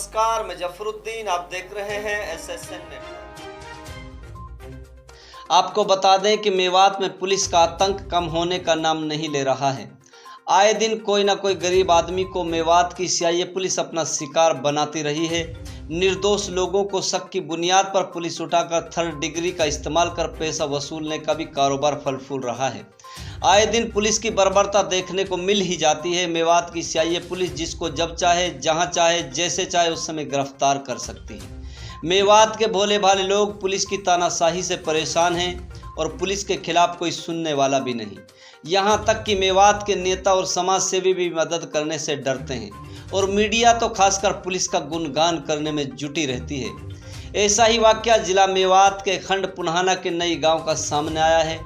नमस्कार, मैं जफरुद्दीन, आप देख रहे हैं एसएसएन नेटवर्क। आपको बता दें कि मेवात में पुलिस का आतंक कम होने का नाम नहीं ले रहा है। आए दिन कोई ना कोई गरीब आदमी को मेवात की सीआईए पुलिस अपना शिकार बनाती रही है। निर्दोष लोगों को शक की बुनियाद पर पुलिस उठाकर थर्ड डिग्री का इस्तेमाल कर पैसा वसूलने का भी कारोबार फल फूल रहा है। आए दिन पुलिस की बर्बरता देखने को मिल ही जाती है। मेवात की सीआईए पुलिस जिसको जब चाहे, जहां चाहे, जैसे चाहे उस समय गिरफ्तार कर सकती है। मेवात के भोले भाले लोग पुलिस की तानाशाही से परेशान हैं और पुलिस के खिलाफ कोई सुनने वाला भी नहीं। यहाँ तक कि मेवात के नेता और समाज सेवी भी मदद करने से डरते हैं और मीडिया तो खासकर पुलिस का गुणगान करने में जुटी रहती है। ऐसा ही वाकया जिला मेवात के खंड पुन्हाना के नई गांव का सामने आया है।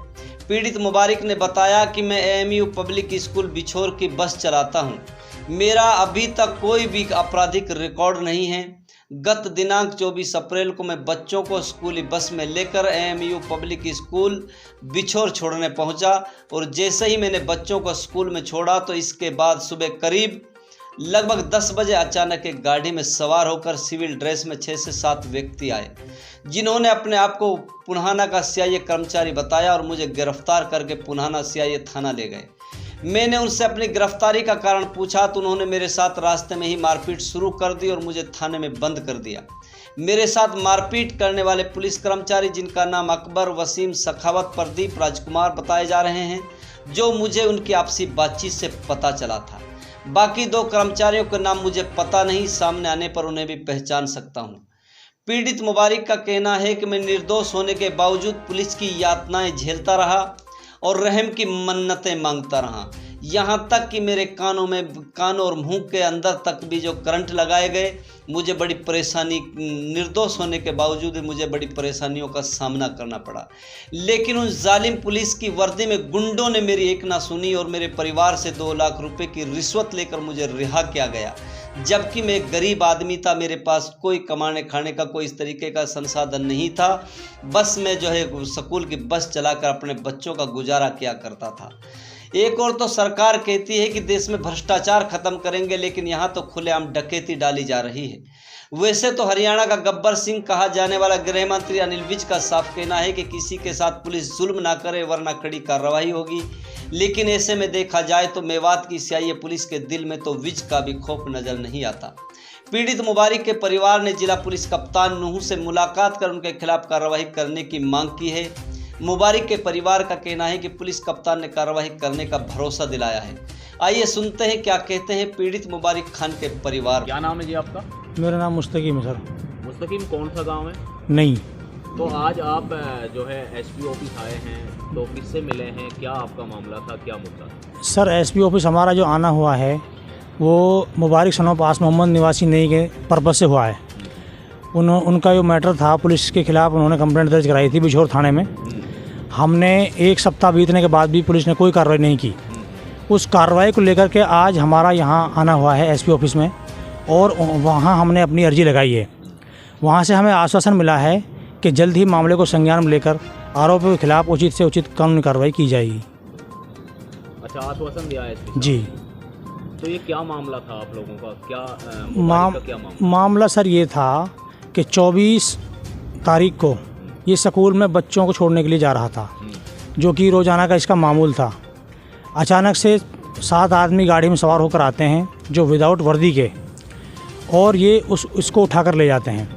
पीड़ित मुबारक ने बताया कि मैं एएमयू पब्लिक स्कूल बिछोर की बस चलाता हूं। मेरा अभी तक कोई भी आपराधिक रिकॉर्ड नहीं है। गत दिनांक 24 अप्रैल को मैं बच्चों को स्कूली बस में लेकर एएमयू पब्लिक स्कूल बिछोर छोड़ने पहुंचा और जैसे ही मैंने बच्चों को स्कूल में छोड़ा तो इसके बाद सुबह करीब लगभग 10 बजे अचानक एक गाड़ी में सवार होकर सिविल ड्रेस में 6 से 7 व्यक्ति आए, जिन्होंने अपने आप को पुन्हाना का सीआईए कर्मचारी बताया और मुझे गिरफ्तार करके पुन्हाना सीआईए थाना ले गए। मैंने उनसे अपनी गिरफ्तारी का कारण पूछा तो उन्होंने मेरे साथ रास्ते में ही मारपीट शुरू कर दी और मुझे थाने में बंद कर दिया। मेरे साथ मारपीट करने वाले पुलिस कर्मचारी, जिनका नाम अकबर, वसीम, सखावत, प्रदीप, राजकुमार बताए जा रहे हैं, जो मुझे उनकी आपसी बातचीत से पता चला था। बाकी 2 कर्मचारियों के नाम मुझे पता नहीं, सामने आने पर उन्हें भी पहचान सकता हूँ। पीड़ित मुबारक का कहना है कि मैं निर्दोष होने के बावजूद पुलिस की यातनाएं झेलता रहा और रहम की मन्नतें मांगता रहा। यहाँ तक कि मेरे कानों और मुंह के अंदर तक भी जो करंट लगाए गए, मुझे बड़ी परेशानी, निर्दोष होने के बावजूद मुझे बड़ी परेशानियों का सामना करना पड़ा। लेकिन उन जालिम पुलिस की वर्दी में गुंडों ने मेरी एक ना सुनी और मेरे परिवार से 2 लाख रुपए की रिश्वत लेकर मुझे रिहा किया गया, जबकि मैं एक गरीब आदमी था। मेरे पास कोई कमाने खाने का कोई इस तरीके का संसाधन नहीं था। बस मैं स्कूल की बस चलाकर अपने बच्चों का गुजारा किया करता था। एक और तो सरकार कहती है कि देश में भ्रष्टाचार खत्म करेंगे, लेकिन यहाँ तो खुलेआम डकैती डाली जा रही है। वैसे तो हरियाणा का गब्बर सिंह कहा जाने वाला गृह मंत्री अनिल विज का साफ कहना है कि किसी के साथ पुलिस जुल्म ना करे वरना कड़ी कार्रवाई होगी। लेकिन ऐसे में देखा जाए तो मेवात की सीआईए पुलिस के दिल में तो विज का भी खौफ नजर नहीं आता। पीड़ित मुबारक के परिवार ने जिला पुलिस कप्तान नूह से मुलाकात कर उनके खिलाफ कार्रवाई करने की मांग की है। मुबारक के परिवार का कहना है कि पुलिस कप्तान ने कार्रवाई करने का भरोसा दिलाया है। आइए सुनते हैं क्या कहते हैं पीड़ित मुबारक खान के परिवार। क्या नाम है जी आपका? मेरा नाम मुस्तकीम है सर। मुस्तकीम, कौन सा गांव है? नहीं। तो आज आप जो है एसपी ऑफिस आए हैं, तो किससे मिले हैं? क्या आपका मामला था, क्या मुद्दा था? सर, एसपी ऑफिस हमारा जो आना हुआ है वो मुबारक सनो पास मोहम्मद निवासी नहीं के पर्पज़ से हुआ है। उनका जो मैटर था, पुलिस के खिलाफ उन्होंने कंप्लेंट दर्ज कराई थी बिछोर थाने में। हमने 1 सप्ताह बीतने के बाद भी पुलिस ने कोई कार्रवाई नहीं की। उस कार्रवाई को लेकर के आज हमारा यहाँ आना हुआ है एसपी ऑफिस में और वहाँ हमने अपनी अर्जी लगाई है। वहाँ से हमें आश्वासन मिला है कि जल्द ही मामले को संज्ञान में लेकर आरोपियों के खिलाफ उचित से उचित कानूनी कार्रवाई की जाएगी। अच्छा, आश्वासन दिया है एसपी जी। तो ये क्या मामला था आप लोगों का? क्या मामला सर ये था कि 24 तारीख को ये स्कूल में बच्चों को छोड़ने के लिए जा रहा था, जो कि रोज़ाना का इसका मामूल था। अचानक से 7 आदमी गाड़ी में सवार होकर आते हैं जो विदाउट वर्दी के, और ये उसको उठाकर ले जाते हैं।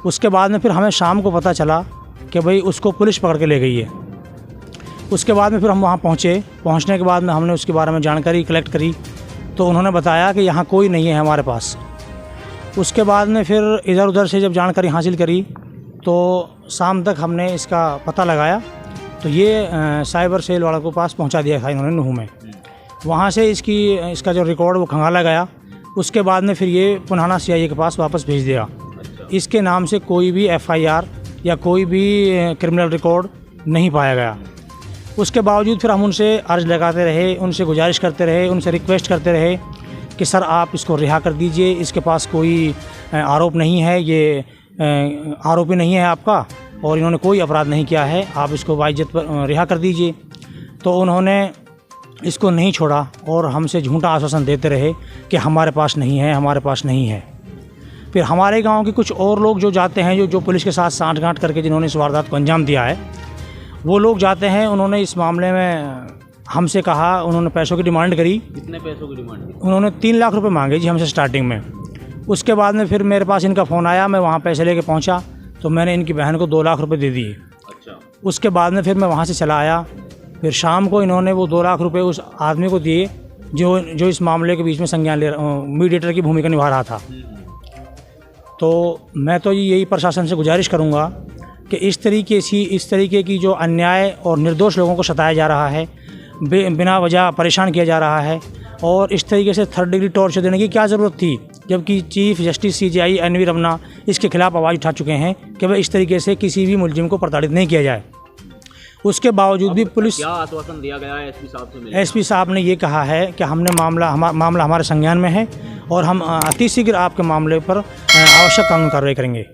उसके बाद में फिर हमें शाम को पता चला कि भाई उसको पुलिस पकड़ के ले गई है। उसके बाद में फिर हम वहाँ पहुँचने के बाद में हमने उसके बारे में जानकारी कलेक्ट करी तो उन्होंने बताया कि यहाँ कोई नहीं है हमारे पास। उसके बाद में फिर इधर उधर से जब जानकारी हासिल करी तो शाम तक हमने इसका पता लगाया तो ये साइबर सेल वालों के पास पहुंचा दिया था इन्होंने नूह में। वहाँ से इसका जो रिकॉर्ड वो खंगाला गया। उसके बाद में फिर ये पुन्हाना सीआईए के पास वापस भेज दिया। इसके नाम से कोई भी एफआईआर या कोई भी क्रिमिनल रिकॉर्ड नहीं पाया गया। उसके बावजूद फिर हम उनसे अर्ज लगाते रहे, उनसे गुजारिश करते रहे, उनसे रिक्वेस्ट करते रहे कि सर आप इसको रिहा कर दीजिए, इसके पास कोई आरोप नहीं है, ये आरोपी नहीं है आपका और इन्होंने कोई अपराध नहीं किया है, आप इसको बाइज्जत पर रिहा कर दीजिए। तो उन्होंने इसको नहीं छोड़ा और हमसे झूठा आश्वासन देते रहे कि हमारे पास नहीं है, हमारे पास नहीं है। फिर हमारे गांव के कुछ और लोग जो जाते हैं, जो पुलिस के साथ सांठगांठ करके जिन्होंने इस वारदात को अंजाम दिया है, वो लोग जाते हैं। उन्होंने इस मामले में हमसे कहा, उन्होंने पैसों की डिमांड करी। कितने पैसों की डिमांड की? उन्होंने 3 लाख रुपए मांगे जी हमसे स्टार्टिंग में। उसके बाद में फिर मेरे पास इनका फ़ोन आया, मैं वहाँ पैसे लेके पहुँचा तो मैंने इनकी बहन को 2 लाख रुपए दे दिए। अच्छा। उसके बाद में फिर मैं वहाँ से चला आया। फिर शाम को इन्होंने वो 2 लाख रुपए उस आदमी को दिए जो इस मामले के बीच में संज्ञान मीडिएटर की भूमिका निभा रहा था। तो मैं तो यही प्रशासन से गुजारिश करूँगा कि इस तरीके की जो अन्याय और निर्दोष लोगों को सताया जा रहा है, बिना वजह परेशान किया जा रहा है, और इस तरीके से 3rd डिग्री टॉर्चर देने की क्या ज़रूरत थी, जबकि chief justice CJI NV Ramana इसके खिलाफ आवाज़ उठा चुके हैं कि वह इस तरीके से किसी भी मुलजिम को प्रताड़ित नहीं किया जाए। उसके बावजूद भी पुलिस, क्या आश्वासन दिया गया है? SP साहब से मिले? SP साहब ने ये कहा है कि हमने मामला हमारे संज्ञान में है और हम अति शीघ्र आपके मामले पर आवश्यक कानूनी कार्रवाई करेंगे।